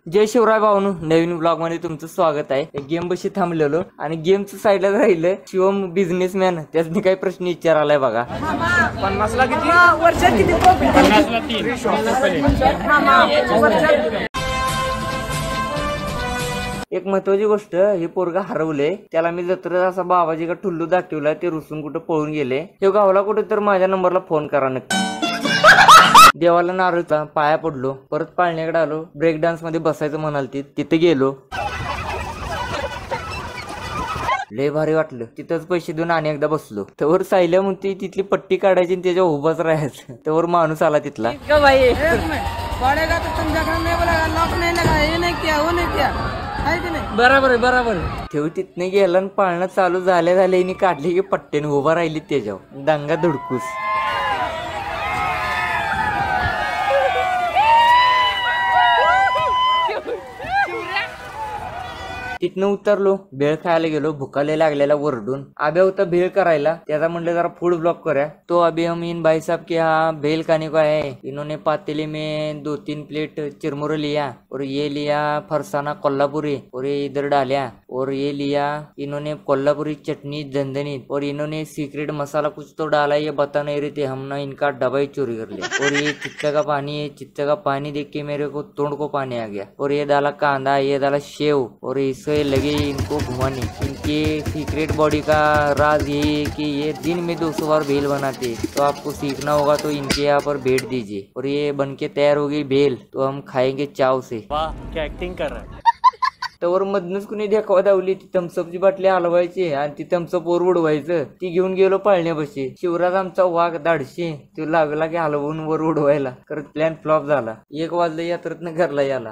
जय शिवराय भाऊनो, नवीन blog मध्ये तुमचं स्वागत आहे. गेम बशी थांबलेलो आणि गेमचं साईडला राहिलं शिवम बिझनेसमॅन. त्यासनी काही प्रश्न विचारायलाय बघा. 50ला किती वर्षात किती प्रॉफिट 50ला 3 एक महत्वाची गोष्ट, हे पोरगा हरवले. त्याला मी जत्रेत असा बाबाजी का ठुल्लू दाखवला, ते रुसून कुठं पळून गेले. हे गावला कुठे तर माझ्या नंबरला फोन करा नक्की. देवाला नारळ पाया पडलो, परत पाळण्याकडे आलो. ब्रेक डान्स मध्ये बसायचं म्हणाल तिथे गेलो. लय भारी वाटलं. तिथंच पैसे देऊन आणि एकदा बसलो. त्यावर सायल्या म्हणते तिथली पट्टी काढायची आणि त्याच्या उभाच राहायचं. त्यावर माणूस आला तिथला. भाई पड़ेगा तो तुमच्याकडे नाही बोला, लॉक नाही लगा, हे नाही किया, वो नाही किया, आहे की नाही? बरोबर आहे, बरोबर. ठेव तिथनं गेला आणि पाळणं चालू झाले काढले की पट्ट्याने उभा राहिली त्याच्यावर. दंगा धुडकूस. तिथनं उतरलो, भेळ खायला गेलो. भुकाले लागलेला वरडून. आब्या होता भेळ करायला. त्याचा म्हणलं जरा फूड ब्लॉक करूया. तो अभी हम इन भाई साहब के यहाँ भेल खाने को है. इन्होंने पातेले में 2-3 प्लेट चिरमुरे लिया और ये लिया फरसाना कोल्हापुरी और ये इधर डालिया और ये लिया इन्होंने कोल्हापुरी चटनी झंझनीत और इन्होंने सीक्रेट मसाला कुछ तो डाला, ये बता नहीं रहे थे. हमने इनका डब्बा ही चोरी कर लिया और ये चित्ता का पानी है. चित्ता का पानी देख के मेरे को तोंड को पानी आ गया. और ये डाला कांदा, ये डाला सेव और इस लगे इनको घुमाने. इनके सीक्रेट बॉडी का राज ये है कि ये दिन में 200 बार भेल बनाते. तो आपको सीखना होगा तो इनके यहाँ पर भेंट दीजिए. और ये बनके तैयार हो गई भेल, तो हम खाएंगे चाव से. वाह क्या एक्टिंग कर रहा है. त्यावर मधनच कुणी देखावा दावली. ती थम्सअपची बाटली हलवायची आणि ती थम्सअप वर उडवायचं. ती घेऊन गेलो पाळण्यापाशी. शिवराज आमचा वाघ धाडशी, तो लागला की हलवून वर उडवायला. करत प्लॅन फ्लॉप झाला. 1 वाजता यात्रेतनं घरला याला.